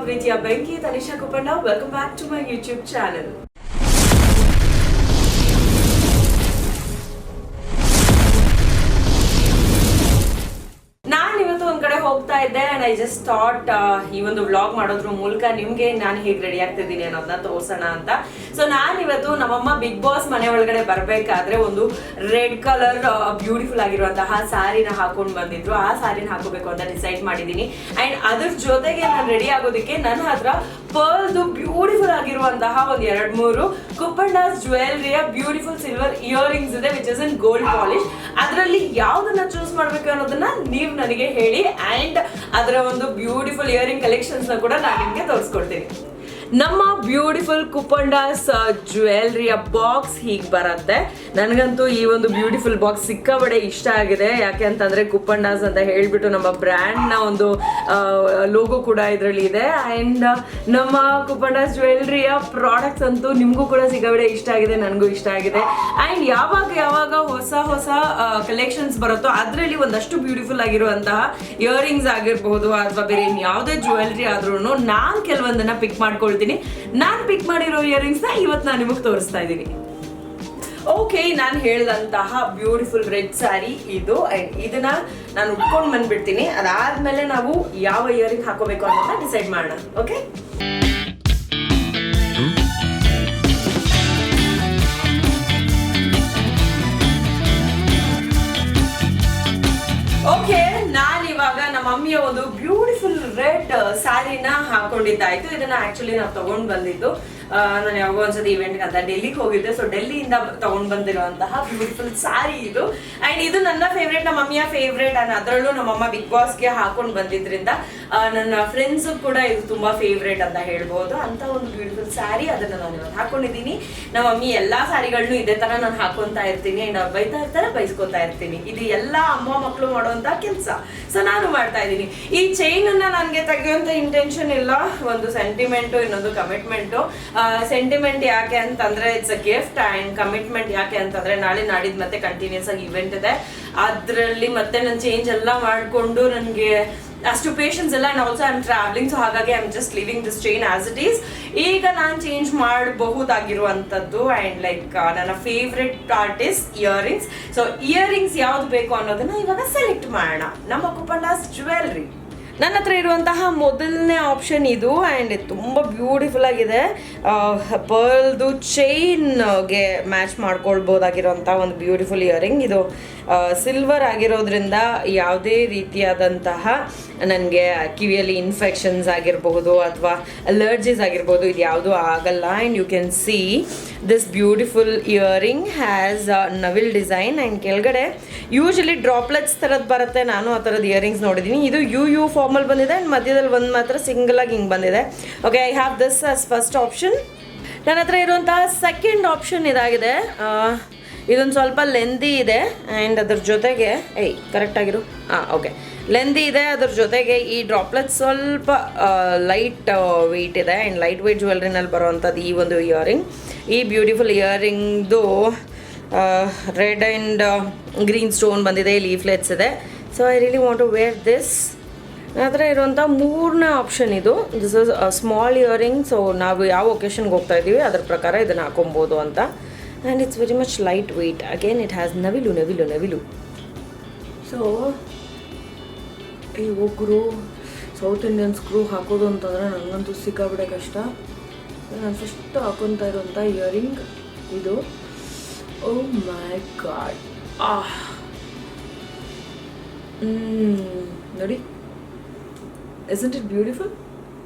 ಪ್ರೀತಿಯ Benki Tanisha Kuppanna. Welcome back to my YouTube channel. ಹೋಗ್ತಾ ಇದ್ದೆ ಅಂಡ್ ಐ ಜಸ್ಟ್ ಥಾಟ್ ಈ ಒಂದು ವ್ಲಾಗ್ ಮಾಡೋದ್ರ ಮೂಲಕ ನಿಮ್ಗೆ ನಾನು ಹೇಗೆ ರೆಡಿ ಆಗ್ತಿದ್ದೀನಿ ಅನ್ನೋದನ್ನ ತೋರ್ಸೋಣ ಅಂತ. ಸೊ ನಾನು ಇವತ್ತು ನಮ್ಮಮ್ಮ ಬಿಗ್ ಬಾಸ್ ಮನೆ ಒಳಗಡೆ ಬರ್ಬೇಕಾದ್ರೆ ಒಂದು ರೆಡ್ ಕಲರ್ ಬ್ಯೂಟಿಫುಲ್ ಆಗಿರುವಂತಹ ಸ್ಯಾರಿನ ಹಾಕೊಂಡು ಬಂದಿದ್ರು. ಆ ಸ್ಯಾರಿನ ಹಾಕೋಬೇಕು ಅಂತ ಡಿಸೈಡ್ ಮಾಡಿದೀನಿ. ಅಂಡ್ ಅದ್ರ ಜೊತೆಗೆ ನಾನು ರೆಡಿ ಆಗೋದಕ್ಕೆ ನನ್ನ ಹತ್ರ ಪರ್ಲ್ದು ಬ್ಯೂಟಿಫುಲ್ ಆಗಿರುವಂತಹ ಒಂದ್ 2-3 ಕುಪ್ಪಣ್ಣಾಸ್ ಜ್ಯುವೆಲ್ರಿಯ ಬ್ಯೂಟಿಫುಲ್ ಸಿಲ್ವರ್ ಇಯರಿಂಗ್ಸ್ ಇದೆ, which is in gold polish. ಅದರಲ್ಲಿ ಯಾವ್ದನ್ನ ಚೂಸ್ ಮಾಡ್ಬೇಕು ಅನ್ನೋದನ್ನ ನೀವು ನನಗೆ ಹೇಳಿ. ಅಂಡ್ ಅದರ ಒಂದು ಬ್ಯೂಟಿಫುಲ್ ಇಯರಿಂಗ್ ಕಲೆಕ್ಷನ್ಸ್ ನ ಕೂಡ ನಾನು ನಿಮ್ಗೆ ತೋರಿಸ್ಕೊಡ್ತೀನಿ. ನಮ್ಮ ಬ್ಯೂಟಿಫುಲ್ ಕುಪ್ಪಣ್ಣಾಸ್ ಜ್ಯುವೆಲ್ರಿಯ ಬಾಕ್ಸ್ ಹೀಗೆ ಬರುತ್ತೆ. ನನಗಂತೂ ಈ ಒಂದು ಬ್ಯೂಟಿಫುಲ್ ಬಾಕ್ಸ್ ಸಿಕ್ಕಾಬಡೆ ಇಷ್ಟ ಆಗಿದೆ. ಯಾಕೆ ಅಂತಂದ್ರೆ ಕುಪ್ಪಣ್ಣಾಸ್ ಅಂತ ಹೇಳ್ಬಿಟ್ಟು ನಮ್ಮ ಬ್ರ್ಯಾಂಡ್ ನ ಒಂದು ಲೋಗೋ ಕೂಡ ಇದರಲ್ಲಿ ಇದೆ. ಅಂಡ್ ನಮ್ಮ ಕುಪ್ಪಣ್ಣಾಸ್ ಜ್ಯುವೆಲ್ರಿಯ ಪ್ರಾಡಕ್ಟ್ಸ್ ಅಂತೂ ನಿಮಗೂ ಕೂಡ ಸಿಕ್ಕಾಬಡೆ ಇಷ್ಟ ಆಗಿದೆ, ನನಗೂ ಇಷ್ಟ ಆಗಿದೆ. ಅಂಡ್ ಯಾವಾಗ ಹೊಸ ಕಲೆಕ್ಷನ್ಸ್ ಬರುತ್ತೋ ಅದರಲ್ಲಿ ಒಂದಷ್ಟು ಬ್ಯೂಟಿಫುಲ್ ಆಗಿರುವಂತಹ ಇಯರಿಂಗ್ಸ್ ಆಗಿರಬಹುದು ಅಥವಾ ಬೇರೆ ಯಾವುದೇ ಜ್ಯುವೆಲ್ರಿ ಆದ್ರೂ ನಾನು ಕೆಲವೊಂದನ್ನ ಪಿಕ್ ಮಾಡ್ಕೊಳ್ತೀನಿ. ನಾನು ಪಿಕ್ ಮಾಡಿರೋ ಇಯರಿಂಗ್ಸ್ ನ ಇವತ್ತು ನಾನು ನಿಮಗೆ ತೋರಿಸ್ತಾ ಇದ್ದೀನಿ. ಓಕೆ, ನಾನು ಹೇಳಿದಂತಹ ಬ್ಯೂಟಿಫುಲ್ ರೆಡ್ ಸ್ಯಾರಿ ಇದು. ಅಂಡ್ ಇದನ್ನ ನಾನು ಉಟ್ಕೊಂಡು ಬಂದ್ಬಿಡ್ತೀನಿ. ಅದಾದ್ಮೇಲೆ ನಾವು ಯಾವ ಇಯರಿಂಗ್ ಹಾಕೋಬೇಕು ಅನ್ನೋದನ್ನ ಡಿಸೈಡ್ ಮಾಡೋಣ. ಓಕೆ, ಓಕೆ, ನಾನಿವಾಗ ನಮ್ಮ ಮಮ್ಮಿಯ ಒಂದು ಬ್ಯೂಟಿಫುಲ್ ರೆಡ್ ಸ್ಯಾರಿನ ಹಾಕೊಂಡಿದ್ದಾಯ್ತು. ಇದನ್ನ ಆಕ್ಚುಲಿ ನಾವು ತಗೊಂಡ್ ಬಂದಿದ್ದು ನಾನು ಯಾವಾಗ ಒಂದ್ಸತಿ ಇವೆಂಟ್ ಅಂತ ಡೆಲ್ಲಿಗೆ ಹೋಗಿದ್ದೆ. ಸೊ ಡೆಲ್ಲಿಯಿಂದ ತಗೊಂಡ್ ಬಂದಿರುವಂತಹ ಬ್ಯೂಟಿಫುಲ್ ಸ್ಯಾರಿ ಇದು. ಅಂಡ್ ಇದು ನನ್ನ ಫೇವ್ರೇಟ್, ನಮ್ಮ ಮಮ್ಮಿಯ ಫೇವ್ರೇಟ್. ಅಂಡ್ ಅದರಲ್ಲೂ ನಮ್ಮಮ್ಮ ಬಿಗ್ ಬಾಸ್ಗೆ ಹಾಕೊಂಡು ಬಂದಿದ್ರಿಂದ ನನ್ನ ಫ್ರೆಂಡ್ಸ್ ಕೂಡ ಇದು ತುಂಬಾ ಫೇವ್ರೇಟ್ ಅಂತ ಹೇಳ್ಬೋದು. ಅಂತ ಒಂದು ಬ್ಯೂಟಿಫುಲ್ ಸ್ಯಾರಿ, ಅದನ್ನ ನಾನು ಇವತ್ತು ಹಾಕೊಂಡಿದ್ದೀನಿ. ನಮ್ಮ ಮಮ್ಮಿ ಎಲ್ಲಾ ಸ್ಯಾರಿಗಳನ್ನೂ ಇದೇ ತರ ನಾನು ಹಾಕೊಂತಾ ಇರ್ತೀನಿ. ಅಂಡ್ ಅವ್ರು ಬೈತಾ ಇರ್ತಾರೆ, ಬೈಸ್ಕೊತಾ ಇರ್ತೀನಿ. ಇದು ಎಲ್ಲಾ ಅಮ್ಮ ಮಕ್ಕಳು ಮಾಡುವಂತ ಕೆಲಸ. ಸೊ ನಾನು ಮಾಡ್ತಾ ಇದ್ದೀನಿ. ಈ ಚೈನ್ ಅನ್ನ ನನಗೆ ತೆಗೆಯುವಂತ ಇಂಟೆನ್ಷನ್ ಇಲ್ಲ. ಒಂದು ಸೆಂಟಿಮೆಂಟು, ಇನ್ನೊಂದು ಕಮಿಟ್ಮೆಂಟು. ಸೆಂಟಿಮೆಂಟ್ ಯಾಕೆ ಅಂತಂದ್ರೆ it's a gift. And commitment ಯಾಕೆ ಅಂತಂದ್ರೆ ನಾಳೆ ನಾಡಿದ್ದು ಮತ್ತೆ ಕಂಟಿನ್ಯೂಸ್ ಆಗಿ ಇವೆಂಟ್ ಇದೆ. ಅದರಲ್ಲಿ ಮತ್ತೆ ನಾನು ಚೇಂಜ್ ಎಲ್ಲ ಮಾಡಿಕೊಂಡು ನನಗೆ ಅಷ್ಟು ಪೇಷನ್ಸ್ ಎಲ್ಲ. And also I am travelling. So ಹಾಗಾಗಿ I am just living this chain as it is. ಈಗ ನಾನು ಚೇಂಜ್ ಮಾಡಬಹುದಾಗಿರುವಂಥದ್ದು. ಅಂಡ್ ಲೈಕ್ ನನ್ನ favourite artist earrings. So earrings ಯಾವ್ದು ಬೇಕು ಅನ್ನೋದನ್ನ ಇವಾಗ ಸೆಲೆಕ್ಟ್ ಮಾಡೋಣ. ನಮ್ಮ ಕುಪ್ಪಣ್ಣಾಸ್ ಜ್ಯುವೆಲ್ರಿ ನನ್ನ ಹತ್ರ ಇರುವಂತಹ ಮೊದಲನೇ ಆಪ್ಷನ್ ಇದು. ಆ್ಯಂಡ್ ಇದು ತುಂಬ ಬ್ಯೂಟಿಫುಲ್ ಆಗಿದೆ. ಪರ್ಲ್ದು ಚೈನ್ಗೆ ಮ್ಯಾಚ್ ಮಾಡ್ಕೊಳ್ಬೋದಾಗಿರೋಂಥ ಒಂದು ಬ್ಯೂಟಿಫುಲ್ ಇಯರಿಂಗ್. ಇದು ಸಿಲ್ವರ್ ಆಗಿರೋದ್ರಿಂದ ಯಾವುದೇ ರೀತಿಯಾದಂತಹ ನನಗೆ ಕಿವಿಯಲ್ಲಿ ಇನ್ಫೆಕ್ಷನ್ಸ್ ಆಗಿರಬಹುದು ಅಥವಾ ಅಲರ್ಜೀಸ್ ಆಗಿರ್ಬೋದು, ಇದು ಯಾವುದೂ ಆಗಲ್ಲ. And you can see this beautiful earring has ನವಿಲ್ ಡಿಸೈನ್. ಆ್ಯಂಡ್ ಕೆಳಗಡೆ ಯೂಶಲಿ ಡ್ರಾಪ್ಲೆಟ್ಸ್ ಥರದ್ದು ಬರುತ್ತೆ. ನಾನು ಆ ಥರದ್ದು ಇಯರಿಂಗ್ಸ್ ನೋಡಿದ್ದೀನಿ. ಇದು ಯು ಫಾರ್ಮಲ್ಲಿ ಬಂದಿದೆ. ಆ್ಯಂಡ್ ಮಧ್ಯದಲ್ಲಿ ಒಂದು ಮಾತ್ರ ಸಿಂಗಲ್ ಆಗಿ ಹಿಂಗೆ ಬಂದಿದೆ. Okay, I have this as first option. ನನ್ನ ಹತ್ರ ಇರುವಂತಹ ಸೆಕೆಂಡ್ ಆಪ್ಷನ್ ಇದಾಗಿದೆ. ಇದೊಂದು ಸ್ವಲ್ಪ ಲೆಂದಿ ಇದೆ. ಆ್ಯಂಡ್ ಅದ್ರ ಜೊತೆಗೆ ಕರೆಕ್ಟಾಗಿರು ಓಕೆ, ಲೆಂದಿ ಇದೆ. ಅದ್ರ ಜೊತೆಗೆ ಈ ಡ್ರಾಪ್ಲೆಟ್ ಸ್ವಲ್ಪ ಲೈಟ್ ವೆಯ್ಟ್ ಇದೆ. ಆ್ಯಂಡ್ ಲೈಟ್ ವೆಯ್ಟ್ ಜ್ಯುವೆಲ್ರಿನಲ್ಲಿ ಬರುವಂಥದ್ದು ಈ ಒಂದು ಇಯರಿಂಗ್. ಈ ಬ್ಯೂಟಿಫುಲ್ ಇಯರಿಂಗ್ದು ರೆಡ್ ಆ್ಯಂಡ್ ಗ್ರೀನ್ ಸ್ಟೋನ್ ಬಂದಿದೆ, ಲೀಫ್ಲೆಟ್ಸ್ ಇದೆ. So I really want to wear this. ನನ್ನ ಹತ್ರ ಇರುವಂಥ ಮೂರನೇ ಆಪ್ಷನ್ ಇದು. This is small earring. So ನಾವು ಯಾವ ಒಕೇಶನ್ಗೆ ಹೋಗ್ತಾ ಇದ್ದೀವಿ ಅದ್ರ ಪ್ರಕಾರ ಇದನ್ನು ಹಾಕೊಬೋದು ಅಂತ. And it's very much light weight. Again it has ನವಿಲು. ಸೊ ಈ ಒಗ್ರು ಸೌತ್ ಇಂಡಿಯನ್ ಸ್ಕ್ರೂ ಹಾಕೋದು ಅಂತಂದರೆ ನನಗಂತೂ ಸಿಕ್ಕಾಬಿಡೆ ಕಷ್ಟ. ನಾನು ಫಸ್ಟ್ ಹಾಕೊತಾ ಇರೋಂಥ ಇಯರಿಂಗ್ ಇದು. ಓ ಮೈ ಗಾಡ್, ನೋಡಿ, isn't it beautiful?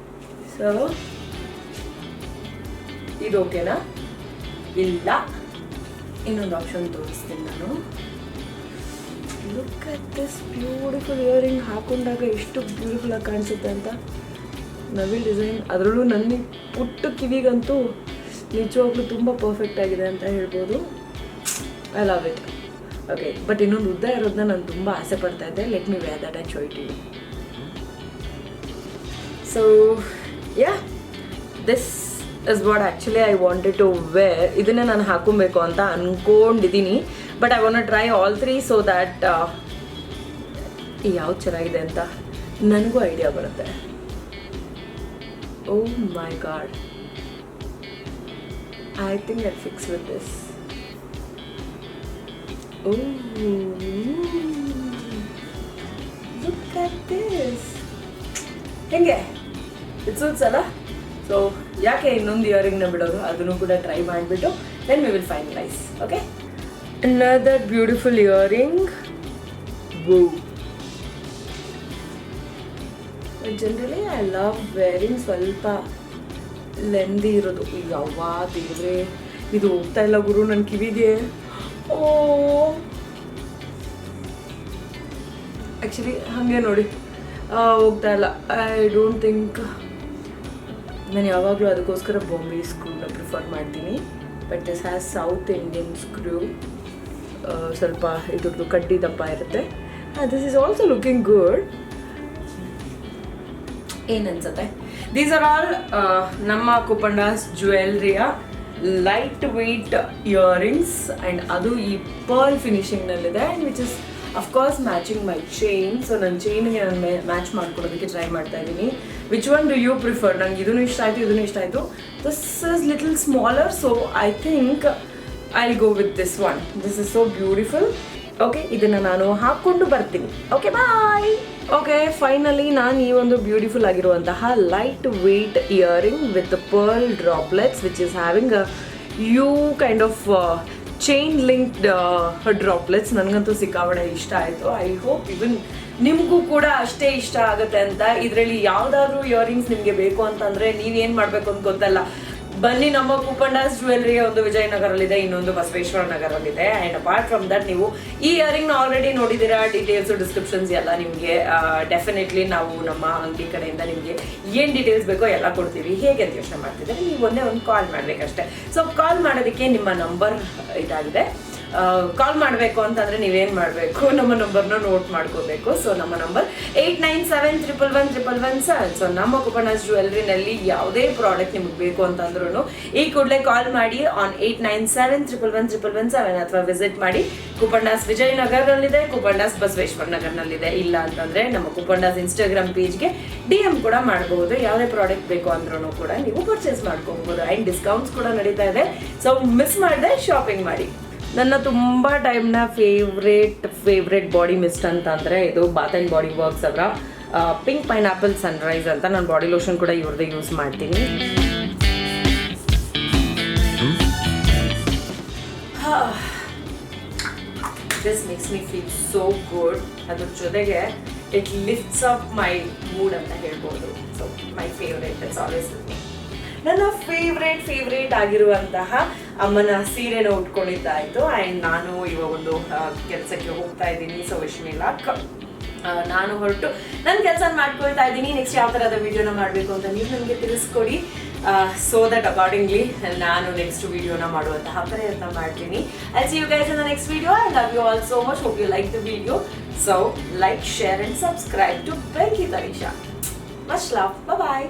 ಸೊ ಇದು ಓಕೆನಾ? ಇಲ್ಲ, ಇನ್ನೊಂದು ಆಪ್ಷನ್ ತೋರಿಸ್ತೀನಿ ನಾನು. Look at this beautiful earring. ಹಾಕೊಂಡಾಗ ಎಷ್ಟು ಬ್ಯೂಟಿಫುಲ್ ಆಗಿ ಕಾಣಿಸುತ್ತೆ ಅಂತ. ನವಿಲ್ ಡಿಸೈನ್, ಅದರಲ್ಲೂ ನನ್ನ ಪುಟ್ಟ ಕಿವಿಗಂತೂ ನಿಜವಾಗ್ಲೂ ತುಂಬ ಪರ್ಫೆಕ್ಟ್ ಆಗಿದೆ ಅಂತ ಹೇಳ್ಬೋದು. I love it. Okay, but ಇನ್ನೊಂದು ಉದ್ದ ಇರೋದನ್ನ ನಾನು ತುಂಬ ಆಸೆ ಪಡ್ತಾ ಇದ್ದೆ. Let me wear that and show it you. So yeah, this is what actually I wanted to wear. ಇದನ್ನೇ ನಾನು ಹಾಕೊಬೇಕು ಅಂತ ಅಂದ್ಕೊಂಡಿದ್ದೀನಿ. But I want try all three so that ಯಾವ್ದು ಚೆನ್ನಾಗಿದೆ ಅಂತ ನನಗೂ ಐಡಿಯಾ ಬರುತ್ತೆ. Oh my god, I think I fix with this. Oh look at this, ಹೆಂಗೆ ಇಟ್ ಸೂಟ್ಸ್ ಅಲ್ಲ? ಸೊ ಯಾಕೆ ಇನ್ನೊಂದು ಇಯರಿಂಗ್ನ ಬಿಡೋದು, ಅದನ್ನು ಕೂಡ ಟ್ರೈ ಮಾಡಿಬಿಟ್ಟು then we will finalise. Okay, another beautiful earring. Woo. Generally I love wearing ಸ್ವಲ್ಪ ಲೆಂದಿ ಇರೋದು. ಈಗ ಅವ್ವ ದೇವ್ರೆ, ಇದು ಹೋಗ್ತಾ ಇಲ್ಲ ಗುರು ನನ್ನ ಕಿವಿಗೆ. ಓ ಆ್ಯಕ್ಚುಲಿ ಹಾಗೆ ನೋಡಿ ಹೋಗ್ತಾ ಇಲ್ಲ. ಐ ಡೋಂಟ್ ಥಿಂಕ್, ನಾನು ಯಾವಾಗಲೂ ಅದಕ್ಕೋಸ್ಕರ ಬಾಂಬೆ ಸ್ಕ್ರೂನ ಪ್ರಿಫರ್ ಮಾಡ್ತೀನಿ. But this has south Indian screw, ಸ್ವಲ್ಪ ಇದ್ರದ್ದು ಕಡ್ಡಿ ದಪ್ಪ ಇರುತ್ತೆ. This is also looking good. ಏನನ್ಸುತ್ತೆ? ದೀಸ್ ಆರ್ ಆಲ್ ನಮ್ಮ ಕುಪಂಡಾಸ್ ಜ್ಯುವೆಲ್ರಿಯ ಲೈಟ್ ವೆಯ್ಟ್ ಇಯರಿಂಗ್ಸ್ ಆ್ಯಂಡ್ ಅದು ಈ ಪರ್ಲ್ ಫಿನಿಶಿಂಗ್ನಲ್ಲಿದೆ and which is of course matching my chain. So ನನ್ನ ಚೈನ್ಗೆ ನಾನು ಮ್ಯಾಚ್ ಮಾಡ್ಕೊಡೋದಕ್ಕೆ ಟ್ರೈ ಮಾಡ್ತಾ ಇದ್ದೀನಿ. Which one do you prefer? ನಂಗೆ ಇದನ್ನು ಇಷ್ಟ ಆಯಿತು, ಇದನ್ನು ಇಷ್ಟ ಆಯಿತು. This is little smaller, so I think I'll go with this one. This is so beautiful. Okay, ಇದನ್ನು ನಾನು ಹಾಕ್ಕೊಂಡು ಬರ್ತೀನಿ. ಓಕೆ, ಬಾಯ್. ಓಕೆ, ಫೈನಲಿ ನಾನು ಈ ಒಂದು ಬ್ಯೂಟಿಫುಲ್ ಆಗಿರುವಂತಹ light weight earring with pearl droplets which is having a U kind of chain linked droplets ನನಗಂತೂ ಸಿಕ್ಕಾಬಡೆ ಇಷ್ಟ ಆಯಿತು. ಐ ಹೋಪ್ ಇವನ್ ನಿಮಗೂ ಕೂಡ ಅಷ್ಟೇ ಇಷ್ಟ ಆಗುತ್ತೆ ಅಂತ. ಇದರಲ್ಲಿ ಯಾವುದಾದ್ರೂ ಇಯರಿಂಗ್ಸ್ ನಿಮಗೆ ಬೇಕು ಅಂತಂದರೆ ನೀವೇನು ಮಾಡಬೇಕು ಅಂತ ಗೊತ್ತಲ್ಲ, ಬನ್ನಿ ನಮ್ಮ ಕುಪಂಡಾಸ್ ಜ್ಯುವೆಲ್ರಿ ಒಂದು ವಿಜಯನಗರಲ್ಲಿದೆ, ಇನ್ನೊಂದು ಬಸವೇಶ್ವರ ನಗರಲ್ಲಿದೆ. ಆ್ಯಂಡ್ ಅಪಾರ್ಟ್ ಫ್ರಮ್ ದಟ್ ನೀವು ಈ ಇಯರಿಂಗ್ನ ಆಲ್ರೆಡಿ ನೋಡಿದ್ದೀರಾ. ಡೀಟೇಲ್ಸು ಡಿಸ್ಕ್ರಿಪ್ಷನ್ಸ್ ಎಲ್ಲ ನಿಮಗೆ ಡೆಫಿನೆಟ್ಲಿ ನಾವು ನಮ್ಮ ಅಂಗಡಿ ಕಡೆಯಿಂದ ನಿಮಗೆ ಏನು ಡೀಟೇಲ್ಸ್ ಬೇಕೋ ಎಲ್ಲ ಕೊಡ್ತೀವಿ. ಹೇಗೆ ಅಂತ ಯೋಚನೆ ಮಾಡ್ತಿದ್ದಾರೆ, ನೀವು ಒಂದೇ ಒಂದು ಕಾಲ್ ಮಾಡಬೇಕಷ್ಟೇ. ಸೊ ಕಾಲ್ ಮಾಡೋದಕ್ಕೆ ನಿಮ್ಮ ನಂಬರ್ ಇದಾಗಿದೆ. ಕಾಲ್ ಮಾಡಬೇಕು ಅಂತಂದರೆ ನೀವೇನು ಮಾಡಬೇಕು, ನಮ್ಮ ನಂಬರ್ನ ನೋಟ್ ಮಾಡ್ಕೋಬೇಕು. ಸೊ ನಮ್ಮ ನಂಬರ್ 8971111117. ಸೊ ನಮ್ಮ ಕುಪಂಡಾಸ್ ಜ್ಯುವೆಲ್ರಿನಲ್ಲಿ ಯಾವುದೇ ಪ್ರಾಡಕ್ಟ್ ನಿಮಗೆ ಬೇಕು ಅಂತಂದ್ರೂ ಈ ಕೂಡಲೇ ಕಾಲ್ ಮಾಡಿ ಆನ್ 8971111117 ಅಥವಾ ವಿಸಿಟ್ ಮಾಡಿ. ಕುಪಂಡಾಸ್ ವಿಜಯನಗರನಲ್ಲಿದೆ, ಕುಪಂಡಾಸ್ ಬಸವೇಶ್ವರ ನಗರನಲ್ಲಿದೆ. ಇಲ್ಲ ಅಂತಂದರೆ ನಮ್ಮ ಕುಪಂಡಾಸ್ ಇನ್ಸ್ಟಾಗ್ರಾಮ್ ಪೇಜ್ಗೆ DM ಕೂಡ ಮಾಡಬಹುದು. ಯಾವುದೇ ಪ್ರಾಡಕ್ಟ್ ಬೇಕು ಅಂದ್ರೂ ಕೂಡ ನೀವು ಪರ್ಚೇಸ್ ಮಾಡ್ಕೋಬಹುದು. ಆ್ಯಂಡ್ ಡಿಸ್ಕೌಂಟ್ಸ್ ಕೂಡ ನಡೀತಾ ಇದೆ. ಸೊ ಮಿಸ್ ಮಾಡದೆ ಶಾಪಿಂಗ್ ಮಾಡಿ. ನನ್ನ ತುಂಬ ಟೈಮ್ನ ಫೇವ್ರೇಟ್ ಬಾಡಿ ಮಿಸ್ಟ್ ಅಂತಂದರೆ ಇದು ಬಾತ್ ಆ್ಯಂಡ್ ಬಾಡಿ ವರ್ಕ್ಸ್ ಅವರ ಪಿಂಕ್ ಪೈನಾಪಲ್ ಸನ್ರೈಸ್ ಅಂತ. ನಾನು ಬಾಡಿ ಲೋಷನ್ ಕೂಡ ಇವ್ರದ್ದು ಯೂಸ್ ಮಾಡ್ತೀನಿ. This makes me feel so good. ಅದ್ರ ಜೊತೆಗೆ it lifts up my mood ಅಂತ ಹೇಳ್ಬೋದು. So my favourite, it's always with me. ನನ್ನ ಫೇವ್ರೇಟ್ ಆಗಿರುವಂತಹ ಅಮ್ಮನ ಸೀರೆನ ಉಟ್ಕೊಂಡಿದ್ದಾಯಿತು. ಆ್ಯಂಡ್ ನಾನು ಇವಾಗ ಒಂದು ಕೆಲಸಕ್ಕೆ ಹೋಗ್ತಾ ಇದ್ದೀನಿ. ಸೊ ವಿಶ್ಮಿಲಾಕ್ ನಾನು ಹೊರಟು ನನ್ನ ಕೆಲಸ ಮಾಡ್ಕೊಳ್ತಾ ಇದ್ದೀನಿ. ನೆಕ್ಸ್ಟ್ ಯಾವ ಥರದ ವಿಡಿಯೋನ ಮಾಡಬೇಕು ಅಂತ ನೀವು ನನಗೆ ತಿಳಿಸ್ಕೊಡಿ. ಸೊ ದಟ್ ಅಕಾರ್ಡಿಂಗ್ಲಿ ನಾನು ನೆಕ್ಸ್ಟ್ ವಿಡಿಯೋನ ಮಾಡುವಂತಹ ಪ್ರಯತ್ನ ಮಾಡ್ತೀನಿ. I see you guys in the next video. I love you all so much. Hope you like the video. So like, share and subscribe to Benki Tanisha. Much love. Bye.